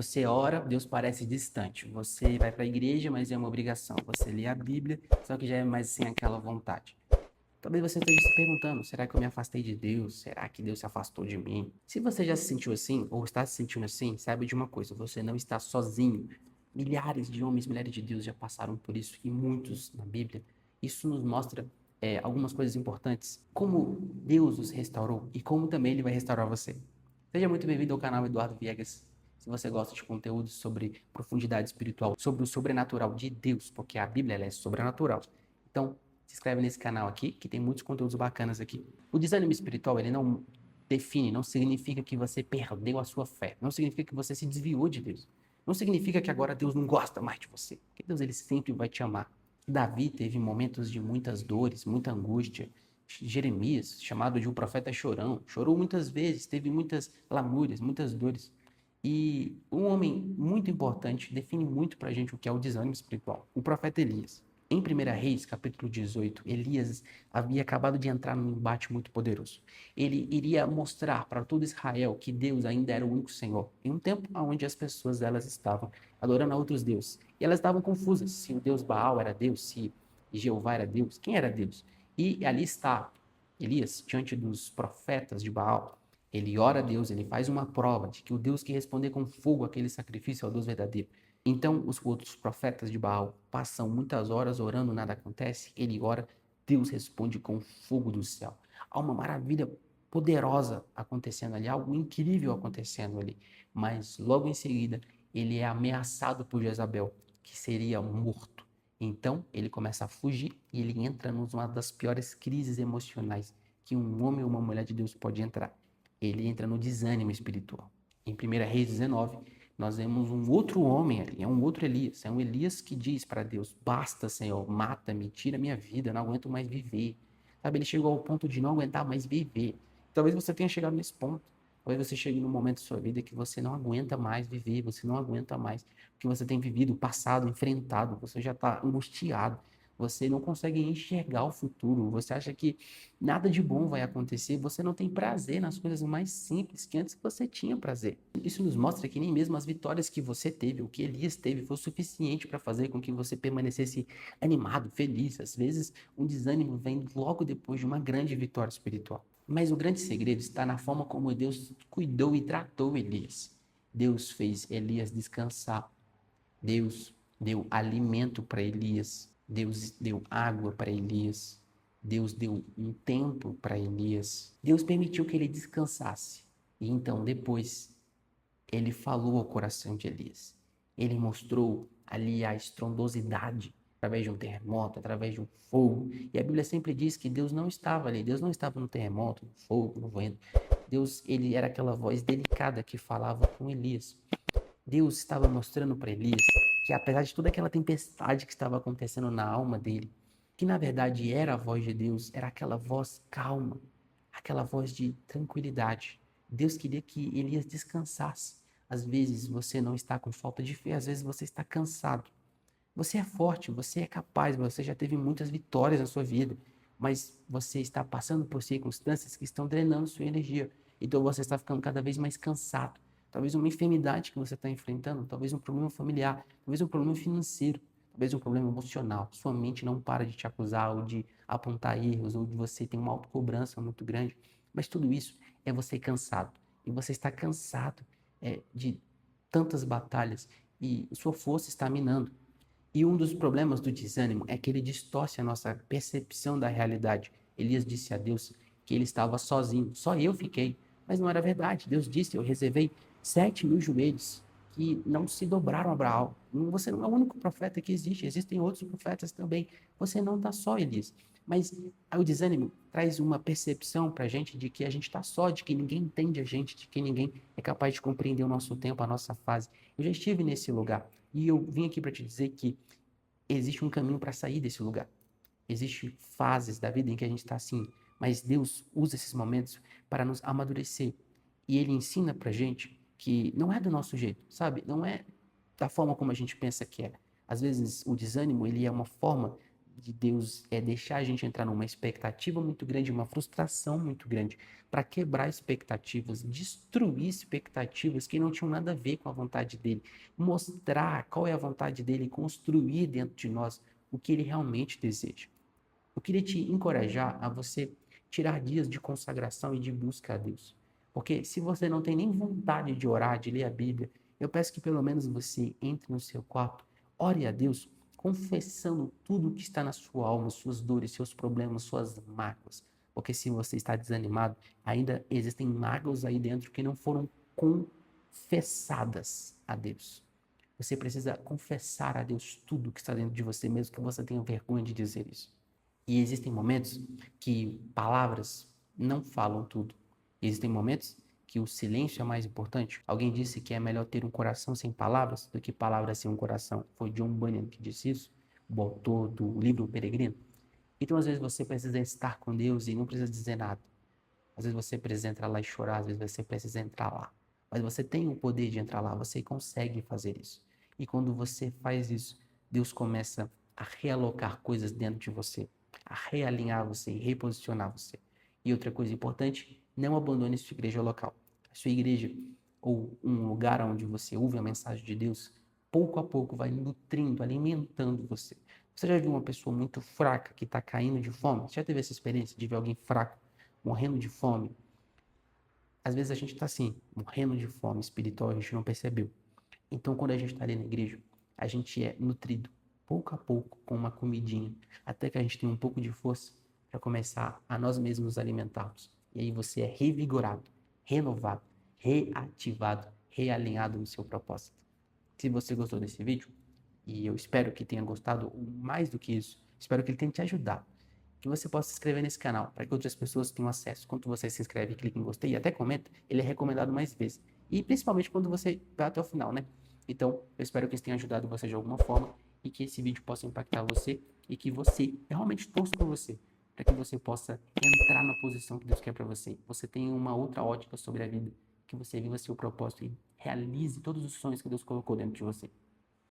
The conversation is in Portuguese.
Você ora, Deus parece distante. Você vai para a igreja, mas é uma obrigação. Você lê a Bíblia, só que já é mais sem aquela vontade. Talvez você esteja se perguntando: será que eu me afastei de Deus? Será que Deus se afastou de mim? Se você já se sentiu assim, ou está se sentindo assim, saiba de uma coisa: você não está sozinho. Milhares de homens, milhares de Deus já passaram por isso, e muitos na Bíblia. Isso nos mostra algumas coisas importantes. Como Deus os restaurou e como também Ele vai restaurar você. Seja muito bem-vindo ao canal Eduardo Viegas. Se você gosta de conteúdo sobre profundidade espiritual, sobre o sobrenatural de Deus, porque a Bíblia ela é sobrenatural. Então, se inscreve nesse canal aqui, que tem muitos conteúdos bacanas aqui. O desânimo espiritual, ele não define, não significa que você perdeu a sua fé. Não significa que você se desviou de Deus. Não significa que agora Deus não gosta mais de você. Porque Deus, ele sempre vai te amar. Davi teve momentos de muitas dores, muita angústia. Jeremias, chamado de um profeta chorão, chorou muitas vezes, teve muitas lamúrias, muitas dores. E um homem muito importante define muito pra gente o que é o desânimo espiritual, o profeta Elias. Em 1 Reis, capítulo 18, Elias havia acabado de entrar num embate muito poderoso. Ele iria mostrar para todo Israel que Deus ainda era o único Senhor, em um tempo onde as pessoas elas estavam adorando a outros deuses. E elas estavam confusas se o Deus Baal era Deus, se Jeová era Deus, quem era Deus? E ali está Elias diante dos profetas de Baal. Ele ora a Deus, ele faz uma prova de que o Deus que responder com fogo aquele sacrifício é o Deus verdadeiro. Então, os outros profetas de Baal passam muitas horas orando, nada acontece. Ele ora, Deus responde com fogo do céu. Há uma maravilha poderosa acontecendo ali, algo incrível acontecendo ali. Mas logo em seguida, ele é ameaçado por Jezabel, que seria morto. Então, ele começa a fugir e ele entra numa das piores crises emocionais que um homem ou uma mulher de Deus pode entrar. Ele entra no desânimo espiritual. Em 1 Reis 19, nós vemos um outro homem ali, é um outro Elias. É um Elias que diz para Deus: basta, Senhor, mata-me, tira minha vida, eu não aguento mais viver. Sabe, ele chegou ao ponto de não aguentar mais viver. Talvez você tenha chegado nesse ponto. Talvez você chegue num momento da sua vida que você não aguenta mais viver, você não aguenta mais o que você tem vivido, passado, enfrentado, você já está angustiado, você não consegue enxergar o futuro, você acha que nada de bom vai acontecer, você não tem prazer nas coisas mais simples que antes você tinha prazer. Isso nos mostra que nem mesmo as vitórias que você teve, o que Elias teve, foi o suficiente para fazer com que você permanecesse animado, feliz. Às vezes, um desânimo vem logo depois de uma grande vitória espiritual. Mas o grande segredo está na forma como Deus cuidou e tratou Elias. Deus fez Elias descansar. Deus deu alimento para Elias. Deus deu água para Elias. Deus deu um tempo para Elias. Deus permitiu que ele descansasse. E então, depois, ele falou ao coração de Elias. Ele mostrou ali a estrondosidade através de um terremoto, através de um fogo. E a Bíblia sempre diz que Deus não estava ali, Deus não estava no terremoto, no fogo, no vento. Deus, ele era aquela voz delicada que falava com Elias. Deus estava mostrando para Elias que apesar de toda aquela tempestade que estava acontecendo na alma dele, que na verdade era a voz de Deus, era aquela voz calma, aquela voz de tranquilidade. Deus queria que Elias descansasse. Às vezes você não está com falta de fé, às vezes você está cansado. Você é forte, você é capaz, você já teve muitas vitórias na sua vida, mas você está passando por circunstâncias que estão drenando sua energia. Então você está ficando cada vez mais cansado. Talvez uma enfermidade que você está enfrentando, talvez um problema familiar, talvez um problema financeiro, talvez um problema emocional. Sua mente não para de te acusar ou de apontar erros ou de você ter uma autocobrança muito grande. Mas tudo isso é você cansado. E você está cansado de tantas batalhas e sua força está minando. E um dos problemas do desânimo é que ele distorce a nossa percepção da realidade. Elias disse a Deus que ele estava sozinho, só eu fiquei. Mas não era verdade. Deus disse: eu reservei 7.000 joelhos que não se dobraram a Baal. Você não é o único profeta que existe, existem outros profetas também. Você não está só, Elias. Mas o desânimo traz uma percepção para a gente de que a gente está só, de que ninguém entende a gente, de que ninguém é capaz de compreender o nosso tempo, a nossa fase. Eu já estive nesse lugar. E eu vim aqui para te dizer que existe um caminho para sair desse lugar. Existem fases da vida em que a gente está assim, mas Deus usa esses momentos para nos amadurecer. E Ele ensina para gente que não é do nosso jeito, sabe? Não é da forma como a gente pensa que é. Às vezes o desânimo ele é uma forma de Deus é deixar a gente entrar numa expectativa muito grande, uma frustração muito grande, para quebrar expectativas, destruir expectativas que não tinham nada a ver com a vontade dele, mostrar qual é a vontade dele, construir dentro de nós o que ele realmente deseja. Eu queria te encorajar a você tirar dias de consagração e de busca a Deus. Porque se você não tem nem vontade de orar, de ler a Bíblia, eu peço que pelo menos você entre no seu quarto, ore a Deus, confessando tudo que está na sua alma, suas dores, seus problemas, suas mágoas. Porque se você está desanimado, ainda existem mágoas aí dentro que não foram confessadas a Deus. Você precisa confessar a Deus tudo que está dentro de você, mesmo que você tenha vergonha de dizer isso. E existem momentos que palavras não falam tudo. E existem momentos que o silêncio é mais importante. Alguém disse que é melhor ter um coração sem palavras do que palavras sem um coração. Foi John Bunyan que disse isso, o autor do livro O Peregrino. Então, às vezes, você precisa estar com Deus e não precisa dizer nada. Às vezes, você precisa entrar lá e chorar, às vezes, você precisa entrar lá. Mas você tem o poder de entrar lá, você consegue fazer isso. E quando você faz isso, Deus começa a realocar coisas dentro de você, a realinhar você, reposicionar você. E outra coisa importante, não abandone sua igreja local. A sua igreja, ou um lugar onde você ouve a mensagem de Deus, pouco a pouco vai nutrindo, alimentando você. Você já viu uma pessoa muito fraca que está caindo de fome? Você já teve essa experiência de ver alguém fraco, morrendo de fome? Às vezes a gente está assim, morrendo de fome espiritual, a gente não percebeu. Então, quando a gente está ali na igreja, a gente é nutrido pouco a pouco com uma comidinha, até que a gente tem um pouco de força para começar a nós mesmos nos alimentarmos. E aí você é revigorado, renovado, reativado, realinhado no seu propósito. Se você gostou desse vídeo, e eu espero que tenha gostado, mais do que isso, espero que ele tenha te ajudado, que você possa se inscrever nesse canal, para que outras pessoas tenham acesso. Quando você se inscreve, clica em gostei e até comenta, ele é recomendado mais vezes. E principalmente quando você vai até o final, né? Então, eu espero que isso tenha ajudado você de alguma forma e que esse vídeo possa impactar você e que você realmente torça por você, para que você possa entrar na posição que Deus quer para você. Você tenha uma outra ótica sobre a vida, que você viva seu propósito e realize todos os sonhos que Deus colocou dentro de você.